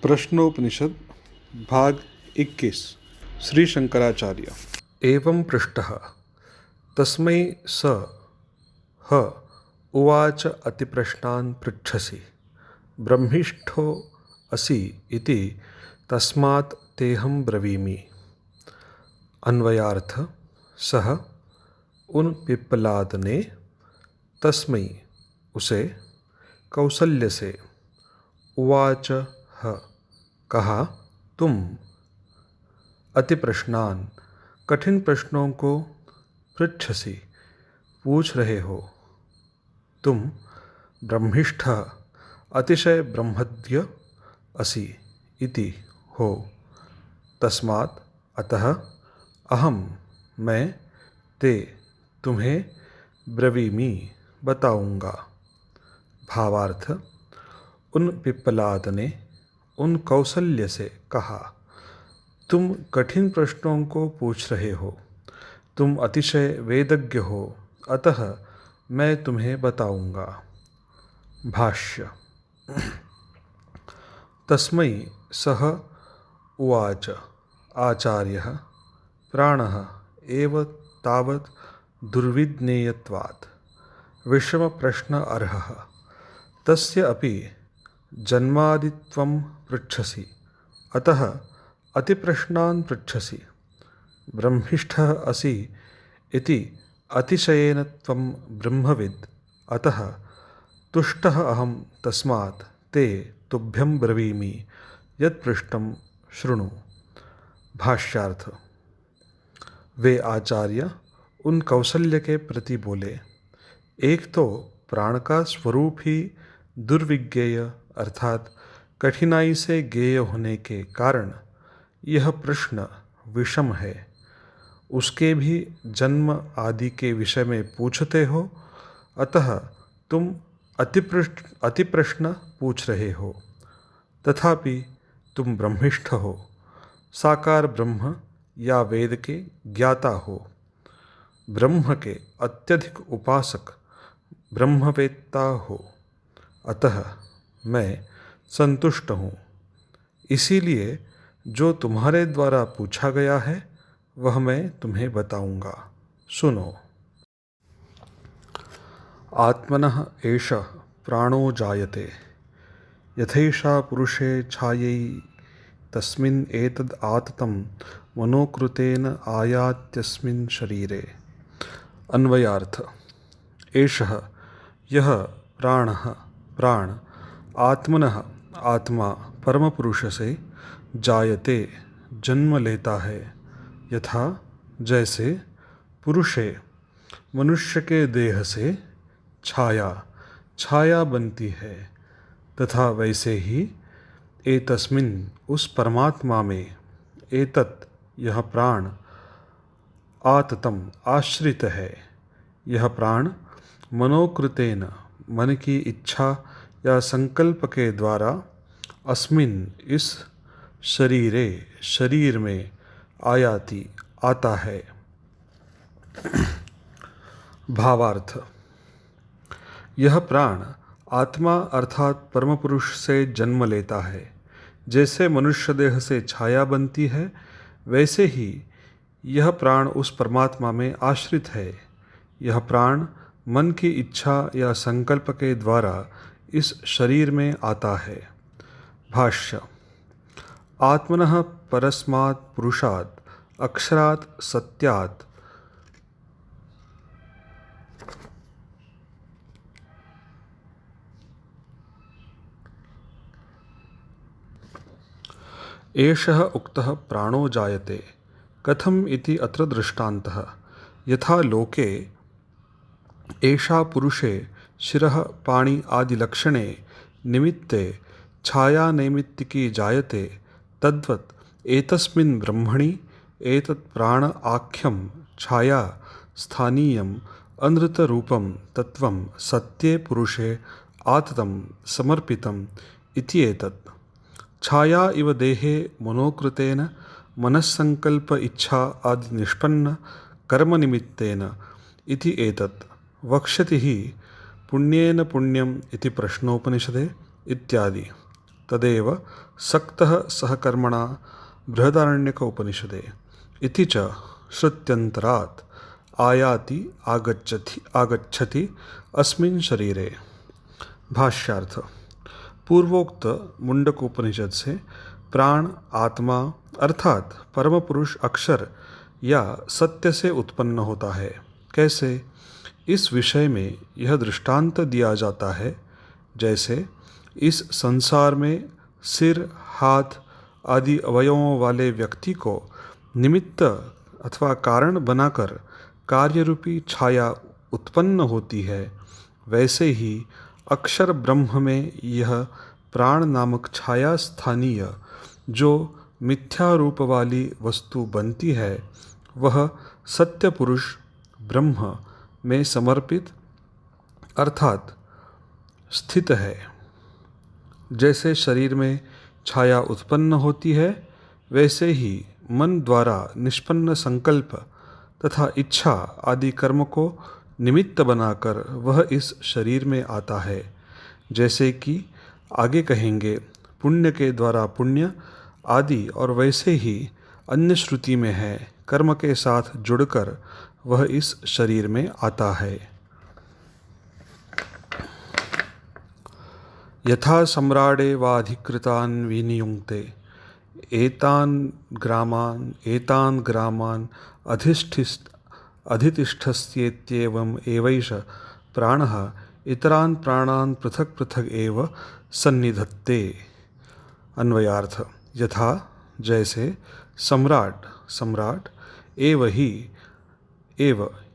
प्रश्नोपनिषद भाग 21 श्री शंकराचार्य। एवं पृष्टः तस्मै स ह उवाच अतिप्रश्नान् पृच्छसि ब्रह्मिष्ठो असि इति तस्मात् तेहं ब्रवीमि। अन्वयार्थ सह उन पिप्पलाद ने तस्मै उसे कौसल्य से उवाच कहा तुम अति प्रश्नान कठिन प्रश्नों को पृच्छसि पूछ रहे हो। तुम ब्रह्मिष्ठ अतिशय ब्रह्मज्ञ असि इति हो। तस्मात् अतः अहम मैं ते तुम्हें ब्रवीमि बताऊंगा। भावार्थ उन पिप्पलाद ने उन कौसल्य से कहा तुम कठिन प्रश्नों को पूछ रहे हो, तुम अतिशय वेदज्ञ हो, अतः मैं तुम्हें बताऊंगा। भाष्य तस्मै सः उवाच आचार्यः प्राणः एव तावत् दुर्विज्ञेयत्वात् विषमप्रश्न अर्हः तस्य अपि जन्मादित्वं पृच्छसि अतः अतिप्रश्नान् पृच्छसि। ब्रह्मिष्ठः असि इति अतिशयेन त्वं ब्रह्मविद् अतः तुष्टः अहं तस्मात् ते तुभ्यं ब्रवीमि यत्पृष्टं शृणु। भाष्यार्थ वे आचार्य उन कौसल्य के प्रति बोले, एक तो प्राण का स्वरूप ही दुर्विज्ञेय अर्थात कठिनाई से ज्ञेय होने के कारण यह प्रश्न विषम है। उसके भी जन्म आदि के विषय में पूछते हो, अतः तुम अति प्रश्न पूछ रहे हो। तथापि तुम ब्रह्मिष्ठ हो, साकार ब्रह्म या वेद के ज्ञाता हो, ब्रह्म के अत्यधिक उपासक ब्रह्मवेत्ता हो, अतः मैं संतुष्ट हूँ। इसीलिए जो तुम्हारे द्वारा पूछा गया है वह मैं तुम्हें बताऊंगा। सुनो। आत्मनः एषः प्राणो जायते यथैषा पुरुषे छायै तस्मिन् एतद् आततं मनोकृतेन आयात्यस्मिन् शरीरे। अन्वयार्थ एषः यह प्राणः प्राण आत्मनः आत्मा परम पुरुष से जायते जन्म लेता है, यथा जैसे पुरुषे मनुष्य के देह से छाया छाया बनती है, तथा वैसे ही एतस्मिन् उस परमात्मा में एतत् यह प्राण आततम आश्रित है। यह प्राण मनोकृतेन मन की इच्छा या संकल्प के द्वारा अस्मिन् इस शरीरे शरीर में आयाति आता है। भावार्थ यह प्राण आत्मा अर्थात परम पुरुष से जन्म लेता है। जैसे मनुष्य देह से छाया बनती है, वैसे ही यह प्राण उस परमात्मा में आश्रित है। यह प्राण मन की इच्छा या संकल्प के द्वारा इस शरीर में आता है। भाष्य आत्मनः परस्मात् पुरुषात् अक्षरात् सत्यात् एषः उक्तः प्राणो जायते कथम् इति अत्र दृष्टान्तः। यथा लोके एषा पुरुषे शिरः पाणि आदि लक्षणे निमित्ते छाया नैमित्तिकी जायते, तद्वत् एतस्मिन् ब्रह्मणि एतत् प्राण आख्यं छाया स्थानीयम् अनृतरूपं तत्त्वं सत्ये पुरुषे आततं समर्पितम् इति एतत्। छाया इव देहे मनोकृतेन मनस्संकल्प इच्छा आदि निष्पन्न कर्मनिमित्तेन इति एतत् वक्ष्यति हि पुण्येन पुण्यम् इति प्रश्नोपनिषदे इत्यादि। तदेव सक्तः सहकर्मणा बृहदारण्यक उपनिषदे इति च श्रुत्यन्तरात् आयाति आगच्छति अस्मिन् शरीरे। भाष्यार्थ। पूर्वोक्त मुंडक उपनिषद से प्राण आत्मा अर्थात परम पुरुष अक्षर या सत्य से उत्पन्न होता है। कैसे? इस विषय में यह दृष्टांत दिया जाता है जैसे इस संसार में सिर हाथ आदि अवयवों वाले व्यक्ति को निमित्त अथवा कारण बनाकर कार्यरूपी छाया उत्पन्न होती है, वैसे ही अक्षर ब्रह्म में यह प्राण नामक छाया स्थानीय जो मिथ्या रूप वाली वस्तु बनती है वह सत्य पुरुष ब्रह्म में समर्पित अर्थात स्थित है। जैसे शरीर में छाया उत्पन्न होती है वैसे ही मन द्वारा निष्पन्न संकल्प तथा इच्छा आदि कर्म को निमित्त बनाकर वह इस शरीर में आता है। जैसे कि आगे कहेंगे पुण्य के द्वारा पुण्य आदि, और वैसे ही अन्य श्रुति में है कर्म के साथ जुड़कर वह इस शरीर में आता है। यथा सम्राडे वाधिकृतान् विनियुङ्क्ते एतान् ग्रामान् अधितिष्ठस्येत्येवम् एवैष प्राणः इतरान् प्राणान् पृथक् पृथक् एव सन्निधत्ते। अन्वयार्थ। यथा जैसे सम्राट एव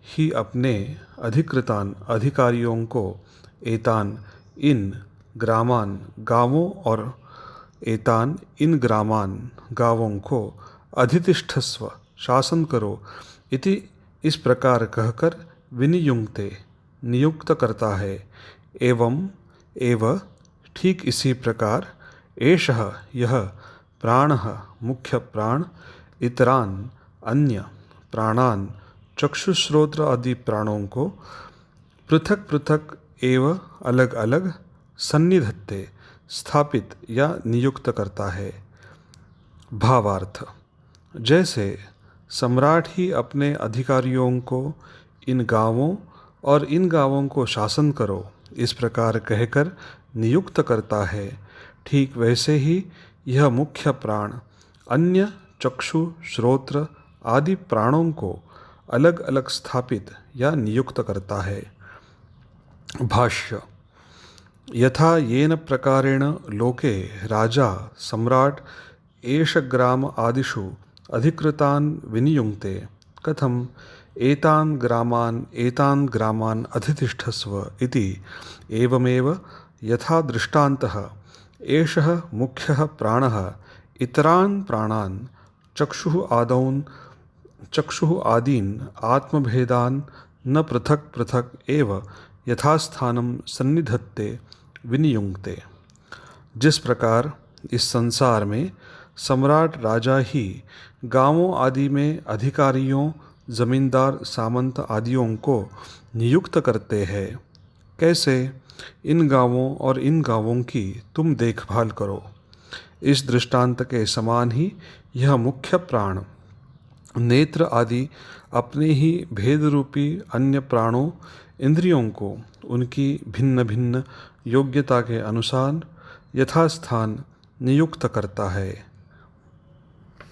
ही अपने अधिकृतान अधिकारियों को एतान इन ग्रामान गांवों और एतान इन ग्रामान गांवों को अधितिष्ठस्व शासन करो इति इस प्रकार कहकर विनियुक्ते नियुक्त करता है। एवं ठीक इसी प्रकार एषः यह प्राणः मुख्य प्राण इतरान अन्य प्राणान चक्षुश्रोत्र आदि प्राणों को पृथक पृथक एवं अलग अलग सन्निधत्ते स्थापित या नियुक्त करता है। भावार्थ। जैसे सम्राट ही अपने अधिकारियों को इन गांवों और इन गांवों को शासन करो इस प्रकार कहकर नियुक्त करता है, ठीक वैसे ही यह मुख्य प्राण अन्य चक्षु श्रोत्र आदि प्राणों को अलग अलग स्थापित या नियुक्त करता है। भाष्य। यथा येन प्रकारेण लोके राजा सम्राट एष ग्राम आदिषु अधिकृतान् विनियुङ्क्ते कथम एतान् ग्रामान् अधितिष्ठस्व इति एवमेव यथा दृष्टान्तः एषः मुख्यः प्राणः इतरान् प्राणान् चक्षुः आदीन् आत्मभेदान् न पृथक् पृथक् एव यथास्थानं सन्निधत्ते विनियुङ्क्ते। जिस प्रकार इस संसार में सम्राट राजा ही गांवों आदि में अधिकारियों जमींदार सामंत आदियों को नियुक्त करते हैं, कैसे इन गांवों और इन गांवों की तुम देखभाल करो। इस दृष्टांत के समान ही यह मुख्य प्राण नेत्र आदि अपने ही भेद रूपी अन्य प्राणों इंद्रियों को उनकी भिन्न भिन्न योग्यता के अनुसार यथास्थान नियुक्त करता है।